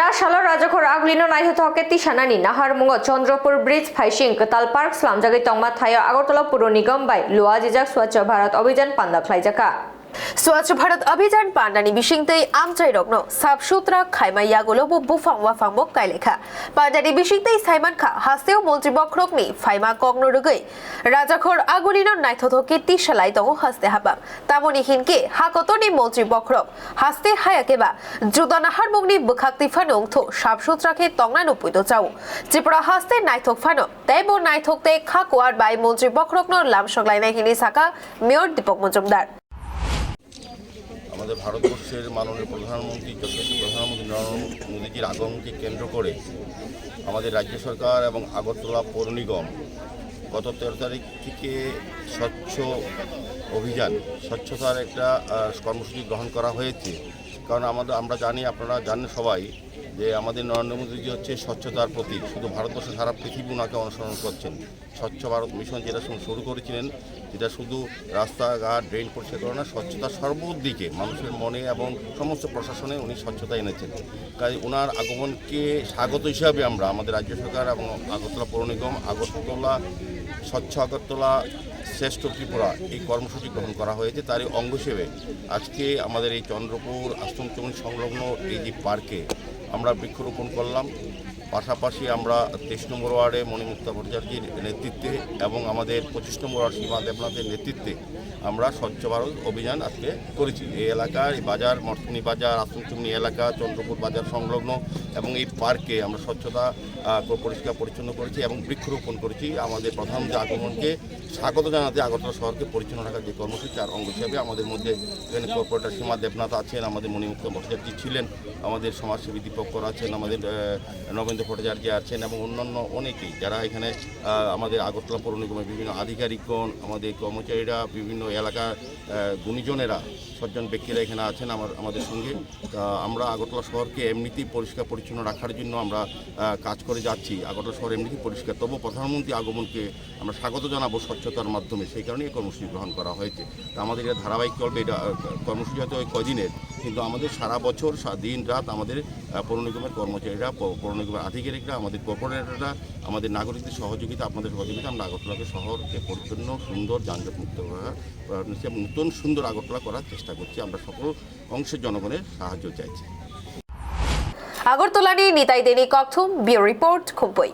सालो राजाखर आगलिनो नायहथके तिसानानि नाहारमुंग Chandrapur bridge फाइसिं कताल park स्लामजागै तंमा थायो आगरतला पुर निगम बाय लुआजिजाक स्वच्छ भारत अभियान पान्दा खलाइजाका स्वच्छ भारत अभियान पान्डानि बिसिंतै आमचाइ रग्नो साफ सुथरा खाइमाया गलोबो बुफां वाफांबो काइलेखा पान्डानि बिसिंतै साइमानखा हास्तेव मन्त्रि बख्रकनि फाइमा कग्नो रुगै राजाखर आगलिनो नायथथके तिसालाइ दङ हास्ते हाबाम तामनि हिनके हाकतनि मन्त्रि बख्रक हास्ते हायाकेबा जुदानाहार मुंनि बखाक्ति फानोंथ साफ सुथराखे तंना नुपुइतो चाउ त्रिपुरा हास्ते नायथक फानो तैबो नायथकते खाकवार बाय मन्त्रि बख्रकनो लामसंलायनाय हिनि साका मेयर दीपक मजुमदार আমাদের ভারতবর্ষের মাননীয় প্রধানমন্ত্রী নরেন্দ্র মোদীজির আগমনকে কেন্দ্র করে আমাদের রাজ্য সরকার এবং আগরতলা পৌর নিগম গত 13 তারিখ থেকে স্বচ্ছ অভিযান স্বচ্ছতার একটা কর্মসূচি গ্রহণ করা হয়েছে। কারণ আমরা জানি, আপনারা জানেন সবাই, যে আমাদের নরেন্দ্র মোদীজি হচ্ছে স্বচ্ছতার প্রতীক। শুধু ভারতবর্ষে সারা পৃথিবী ওনাকে অনুসরণ করছেন। স্বচ্ছ ভারত মিশন যেটা শুরু করেছিলেন, যেটা শুধু রাস্তাঘাট ড্রেন পরিষ্কার করে না, স্বচ্ছতা সর্বদিকে মানুষের মনে এবং সমস্ত প্রশাসনে উনি স্বচ্ছতা এনেছেন। তাই ওনার আগমনকে স্বাগত হিসাবে আমরা আমাদের রাজ্য সরকার এবং আগরতলা পৌর নিগম আগরতলা স্বচ্ছ আগরতলা শ্রেষ্ঠ ত্রিপুরা এই কর্মসূচি গ্রহণ করা হয়েছে। তারই অঙ্গ হিসেবে আজকে আমাদের এই চন্দ্রপুর আশ্রমচমনি সংলগ্ন এই যে পার্কে আমরা বৃক্ষরোপণ করলাম। পাশাপাশি আমরা 23 নম্বর ওয়ার্ডে মণিমুক্তা ভট্টাচার্যের নেতৃত্বে এবং আমাদের 25 নম্বর ওয়ার্ড সীমা দেবনাথের নেতৃত্বে আমরা স্বচ্ছ ভারত অভিযান আজকে করেছি। এই এলাকার এই বাজার, মর্তনি বাজার, আশ্রমচমনি এলাকা, চন্দ্রপুর বাজার সংলগ্ন এবং এই পার্কে আমরা স্বচ্ছতা পরিষ্কার পরিচ্ছন্ন করেছি এবং বৃক্ষরোপণ করেছি। আমাদের প্রধানমন্ত্রী আগমনকে স্বাগত জানাতে আগরতলা শহরকে পরিচ্ছন্ন রাখার যে কর্মসূচি, তার অঙ্গ হিসাবে আমাদের মধ্যে এখানে কর্পোরেটর সীমা দেবনাথ আছেন, আমাদের মণিমুক্তা ভট্টাচার্য ছিলেন, আমাদের সমাজসেবী দীপক কর আছেন, আমাদের নবেন্দ্র ভট্টাচার্য আছেন এবং অন্যান্য অনেকেই যারা এখানে আমাদের আগরতলা পৌর নিগমের বিভিন্ন আধিকারিকগণ, আমাদের কর্মচারীরা, বিভিন্ন এলাকার গুণীজনেরা, সজ্জন ব্যক্তিরা এখানে আছেন আমাদের সঙ্গে। আমরা আগরতলা শহরকে এমনিতেই পরিষ্কার পরিচ্ছন্ন রাখার জন্য আমরা কাজ করে যাচ্ছি। আগরতলা শহর এমনিতেই পরিষ্কার, তবু প্রধানমন্ত্রী আগমনকে আমরা স্বাগত জানাবো স্বচ্ছতার মাধ্যমে। সেই কারণে এই কর্মসূচি গ্রহণ করা হয়েছে। তো আমাদের এটা ধারাবাহিক চলবে। এটা কর্মসূচি হয়তো ওই কদিনের, কিন্তু আমাদের সারা বছর দিন রাত আমাদের পৌর নিগমের কর্মচারীরা, পৌর নিগমের আধিকারিকরা, আমাদের কর্পোরেটররা, আমাদের নাগরিকদের সহযোগিতা, আপনাদের সহযোগিতা আমরা আগরতলাকে শহরকে পরিচ্ছন্ন, সুন্দর, যানজটমুক্ত নতুন সুন্দর আগরতলা করার চেষ্টা করছি। আমরা সকল অংশের জনগণের সাহায্য চাইছি। Agartala Nitai Deni Kokthum, bureau report, খুম্পই।